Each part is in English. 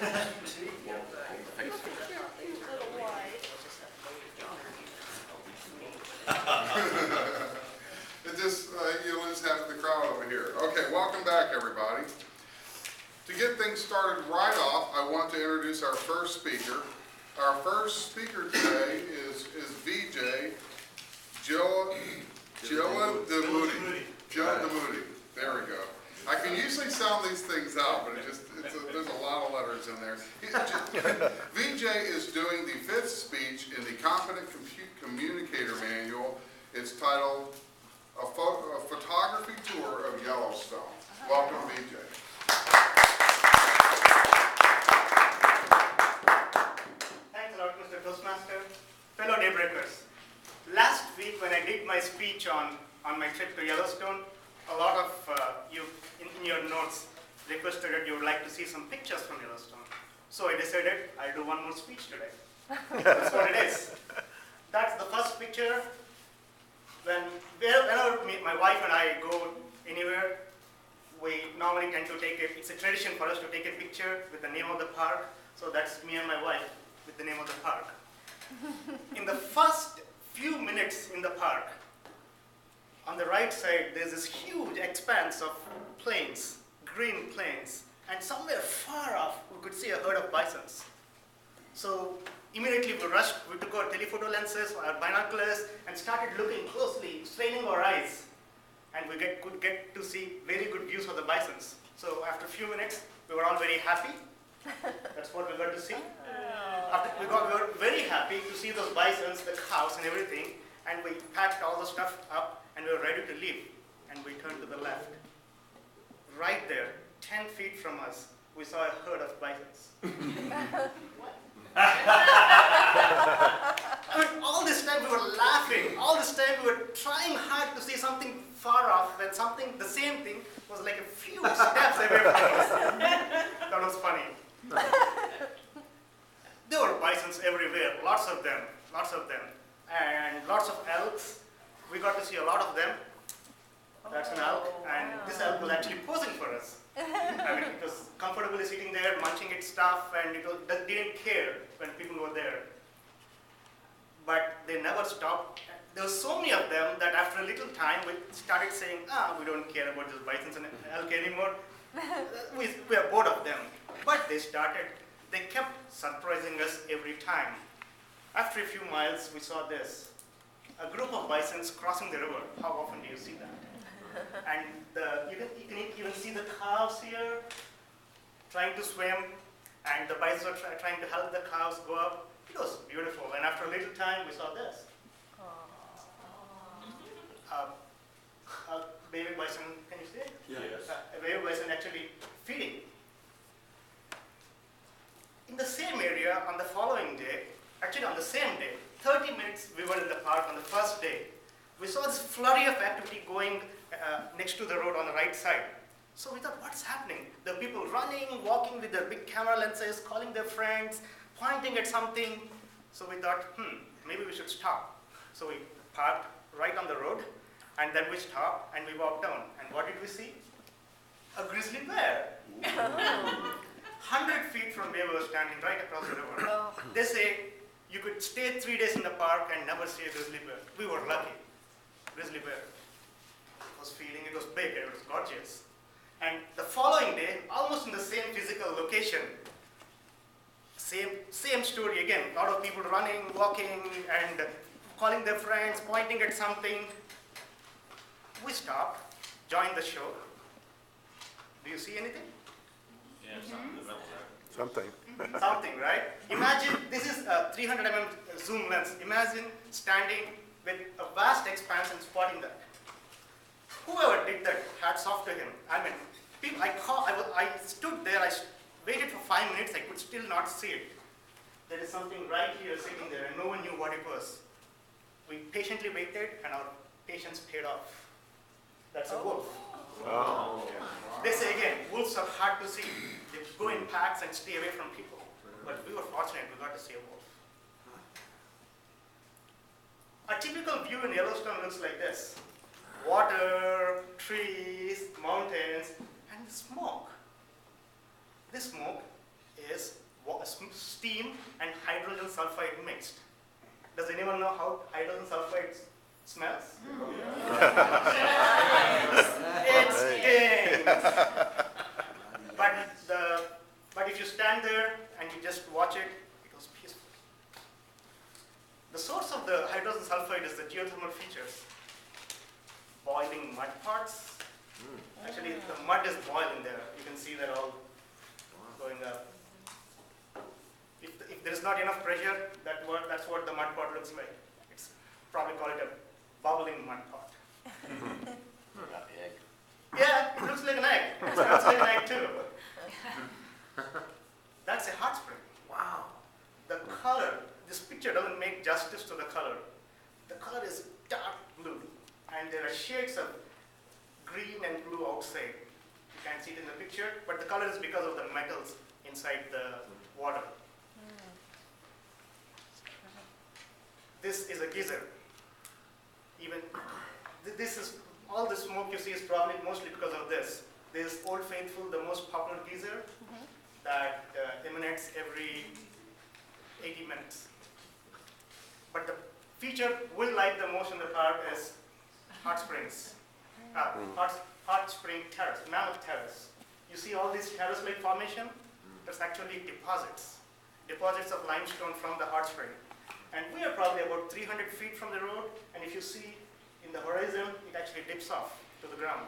It just, you'll just have the crowd over here. Okay, welcome back, everybody. To get things started right off, I want to introduce our first speaker. Our first speaker today is Vijay, Jilledimudi. Jilledimudi. There we go. I can usually sound these things out, but there's a lot of letters in there. Vijay is doing the 5th speech in the Competent Communicator Manual. It's titled A Photography Tour of Yellowstone. Welcome, Vijay. Thanks a lot, Mr. Toastmaster. Fellow daybreakers, last week when I did my speech on my trip to Yellowstone, a lot of you in your notes requested that you would like to see some pictures from Yellowstone. So I decided I'll do one more speech today. That's what it is. That's the first picture. Whenever my wife and I go anywhere, we normally tend to it's a tradition for us to take a picture with the name of the park. So that's me and my wife with the name of the park. In the first few minutes in the park, on the right side, there's this huge expanse of plains, green plains, and somewhere far off, we could see a herd of bisons. So immediately we rushed, we took our telephoto lenses, our binoculars, and started looking closely, straining our eyes, and we could get to see very good views of the bisons. So after a few minutes, we were all very happy. That's what we got to see. We were very happy to see those bisons, the cows and everything, and we packed all the stuff up and we were ready to leave. And we turned to the left. Right there, 10 feet from us, we saw a herd of bisons. I mean, all this time we were laughing, all this time we were trying hard to see something far off, when the same thing was like a few steps away from us. That was funny. There were bisons everywhere, lots of them, and lots of elks. We got to see a lot of them. That's an elk, and this elk was actually posing for us. I mean, it was comfortably sitting there, munching its stuff, and it didn't care when people were there. But they never stopped. There were so many of them that after a little time, we started saying, we don't care about these bisons and elk anymore. We are bored of them. But they kept surprising us every time. After a few miles, we saw this. A group of bisons crossing the river. How often do you see that? And you can even see the cows here trying to swim, and the bisons are trying to help the cows go up. It was beautiful. And after a little time, we saw this. A baby bison, can you see it? Yes. A baby bison actually feeding. In the same area, on the following day, actually on the same day, 30 minutes we were in the park on the first day. We saw this flurry of activity going next to the road on the right side. So we thought, what's happening? There are people running, walking with their big camera lenses, calling their friends, pointing at something. So we thought, maybe we should stop. So we parked right on the road, and then we stopped and we walked down. And what did we see? A grizzly bear. 100 feet from where we were standing, right across the river. They say you could stay 3 days in the park and never see a grizzly bear. We were lucky. Grizzly bear. It was big, it was gorgeous. And the following day, almost in the same physical location, same story again. A lot of people running, walking, and calling their friends, pointing at something. We stopped, joined the show. Do you see anything? Yeah, something in the middle there. Something. Something, right? Imagine, this is a 300 mm zoom lens. Imagine standing with a vast expanse and spotting that. Whoever did that, hats off to him. I mean, I stood there, I waited for 5 minutes, I could still not see it. There is something right here sitting there, and no one knew what it was. We patiently waited, and our patience paid off. That's a wolf. Oh. They say again, wolves are hard to see. They go in packs and stay away from people. But we were fortunate, we got to see a wolf. A typical view in Yellowstone looks like this. Water, trees, mountains, and smoke. This smoke is steam and hydrogen sulfide mixed. Does anyone know how hydrogen sulfide smells? It stinks. But if you stand there and you just watch it, it was peaceful. The source of the hydrogen sulfide is the geothermal features. Boiling mud parts. Actually, the mud is boiling there. You can see that all going up. If there is not enough pressure, that's what the mud pot looks like. It's probably call it a bubbling mud pot. Not the egg. Yeah, it looks like an egg. It smells like an egg too. That's a hot spring. Wow. The color, this picture doesn't make justice to the color. The color is dark blue, and there are shades of green and blue outside. You can't see it in the picture, but the color is because of the metals inside the water. This is a geyser. Even this is all the smoke you see is probably mostly because of this. This Old Faithful, the most popular geyser that emanates every 80 minutes. But the feature we like the most in the park is hot springs, hot spring terrace, Mammoth Terrace. You see all this terrace-like formation? That's actually deposits of limestone from the hot spring. And we are probably about 300 feet from the road, and if you see in the horizon, it actually dips off to the ground.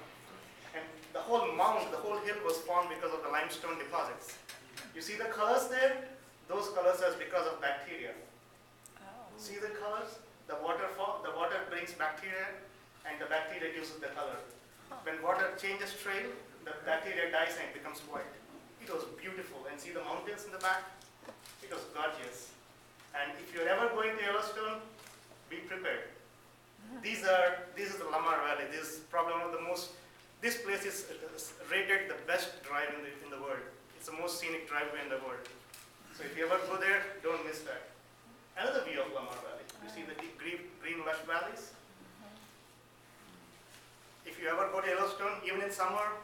And the whole mound, the whole hill was formed because of the limestone deposits. You see the colors there? Those colors are because of bacteria. See the colors? The water brings bacteria, and the bacteria gives it the color. When water changes trail, the bacteria dies and it becomes white. It was beautiful. And see the mountains in the back? It was gorgeous. And if you're ever going to Yellowstone, be prepared. This is the Lamar Valley. This is probably one of the most. This place is rated the best drive in the world. It's the most scenic driveway in the world. So if you ever go there, don't miss that. Another view of Lamar Valley. You see the deep green lush valleys. If you ever go to Yellowstone, even in summer,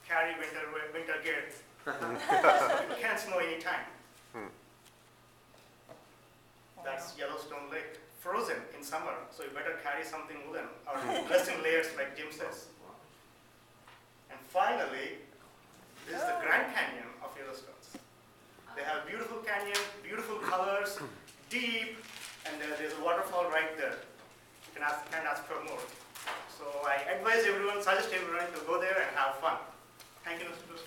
carry winter gear. It can't snow anytime. That's Yellowstone Lake, frozen in summer, so you better carry something woolen or dress in layers like Jim says. And finally, this is the Grand Canyon of Yellowstone. They have beautiful canyon, beautiful colors, deep, and there's a waterfall right there. You can't ask for more. So I advise everyone, suggest everyone to go there and have fun. Thank you, Mr.